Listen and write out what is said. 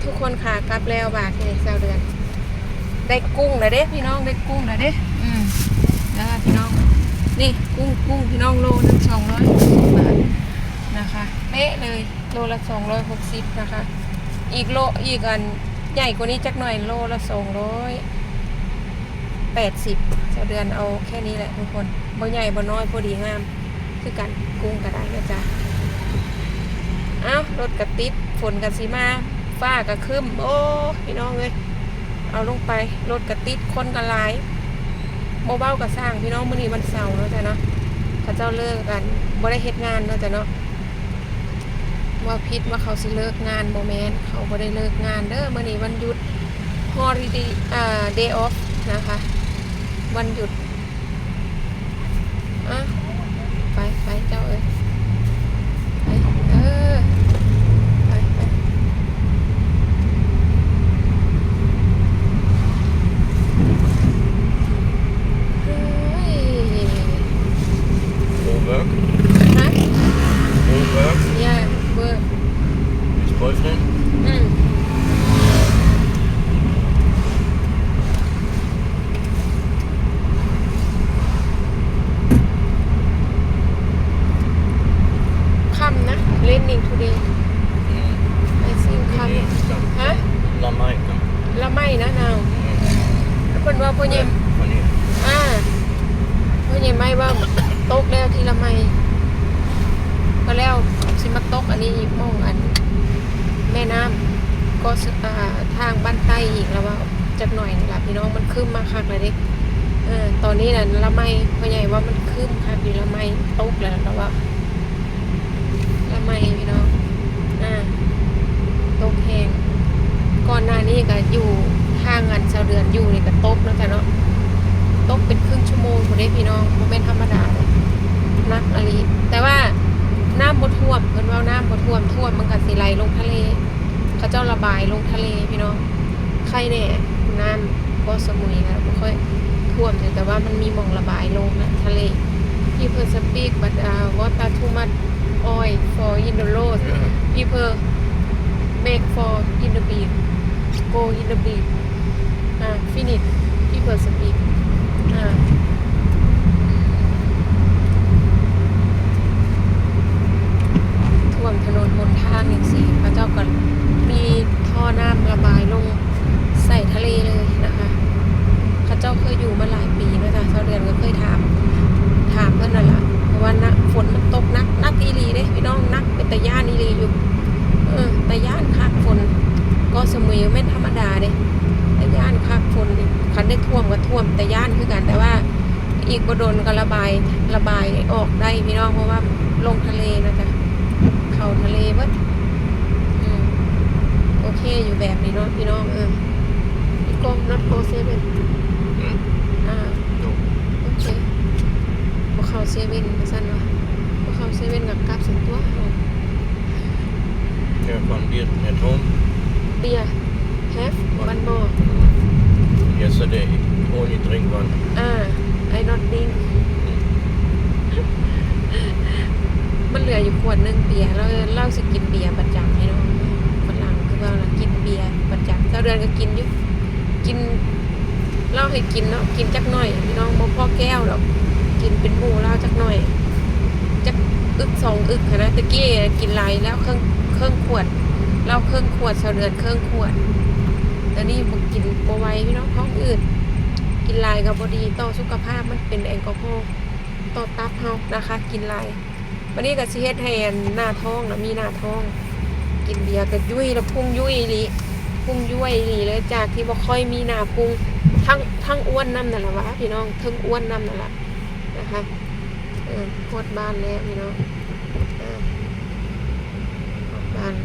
ทุกคนค่ะกลับแล้วบาทนี่เช้าเดือนได้กุ้งแล้วเด้พี่น้องได้กุ้งแล้วเด้นะคะพี่น้องนี่กุ้งพี่น้องโลนึง260 บาทนะคะเป๊ะเลยโลละ260นะคะอีกโลอีกอันใหญ่กว่านี้จักหน่อยโลละ280เช้าเดือนเอาแค่นี้แหละทุกคนบ่ใหญ่บ่น้อยพอดีงามคือกันกุ้งก็ได้นะจ๊ะเอ้ารถกระติดฝนกันสิมาฟ้ากระคึ้มโอ้พี่น้องเอ้ยเอาลงไปรถกระติดคนกันหลายโมเบ้ากระสร้างพี่น้องมื้อนี้วันเสาร์เนาะจ้ะเนาะเขาเจ้าเลิกกันบ่ได้เฮ็ดงานเนาะจ้ะเนาะว่าพิดว่าเขาสิเลิกงานบ่แม่นเขาบ่ได้เลิกงานเด้อมื้อนี้วันหยุด holiday day off นะคะวันหยุดไปเจ้าเอ้ยไปไปWork? Huh? Work? Yeah, work. His boyfriend? ค่ำนะ raining today I think ค่ำฮะ La Maica. ละไม่นะนาวเพิ่นว่าพ่อใหญ่ Van hier. พ่อใหญ่ไม่ว่าตกแล้วทีละไม่ก็แล้วสิมาตกอันนี้มองอันแม่น้ำก็ทางบ้านใต้อีกแล้วว่าจักหน่อยนี่ล่ะพี่น้องมันคืมมาคักเลยเด้ตอนนี้น่ะละไม่พ่อใหญ่ว่ามันคืมคักอยู่ละไม่ตกแล้วแล้วว่าละไม่พี่น้องตกแห้งก่อนหน้านี้ก็อยู่ทางอันเช้าเดือนอยู่นี่ก็ตกแล้วจ้ะเนาะตกเป็นครึ่งชั่วโมงพุ่นเด้พี่น้องบ่แม่นธรรมดาเลยนักอลีแต่ว่าน้ำบ่ท่วมเพิ่นว่าน้ำบ่ท่วมมันก็สิไหลลงทะเลเขาเจ้าระบายลงทะเลพี่น้องใครแน่น้ำก็สมุยนะบ่ค่อยท่วมแต่ว่ามันมีหม่องระบายลงนะทะเลpeople speak but water too much oil for in the road people make for in the beach go in the beach finish people speakท่วมถนนหนทางอย่างสิพระเจ้าก็มีท่อน้ำระบายลงใส่ทะเลเลยนะคะพระเจ้าเคยอยู่มาหลายปีแล้วจ้ะชาวเดือนก็เคยถามเพื่อนนั่นแหละเพราะว่าฝนมันตกนักอีหลีเด้พี่น้องนักเป็นตะย่านอีหลีอยู่ตะย่านคักฝนก็สมุยไม่ธรรมดาเด้ตะย่านคักฝนคันได้ท่วมก็ท่วมตะย่านคือกันแต่ว่าอีกบ่โดนก็ระบายออกได้พี่น้องเพราะว่าลงทะเลนะจ๊ะเข้าทะเลเบิดโอเคอยู่แบบนี้เนาะพี่น้องพี่ก้มนัดโกเซเว่นNo. โอเคบ่เข้าเซเว่นซั่นวะบ่เข้าเซเว่นกับกลับส่วนตัว Yeah, van beer at home. เบียร์ have one more Yesterday, only drink one. I not drink มันเหลืออยู่ขวดนึงเบียร์เราสิกินเบียร์ประจำให้น้องฝรั่งคือว่าเรากินเบียร์ประจำเจ้าเดือนก็กินอยู่กินเล่าให้กินเนาะกินจักหน่อยพี่น้องบ่พอแก้วหรอกกินเป็นหมู่เล่าจักหน่อยจักอึก2อึกนะตะกี้กินหลายแล้วเครื่องขวดเล่าเครื่องขวดเจ้าเดือนเครื่องขวดแต่นี่บ่กินบ่ไหวพี่น้องท้องอืดกินหลายก็บ่ดีต่อสุขภาพมันเป็นแอลกอฮอล์ต่อตับเฮานะคะกินหลายวันนี้ก็สิเฮ็ดให้หน้าท้องนะมีหน้าท้องกินเบียร์ก็ยุ่ยแล้วพุ่งยุ่ยอีหลีเลยจากที่บ่ค่อยมีหน้าพุงทั้งอ้วนน้ำนั่นแหละวะพี่น้องทั้งอ้วนน้ำนั่นแหละนะคะโคตรบ้านแล้วพี่น้อง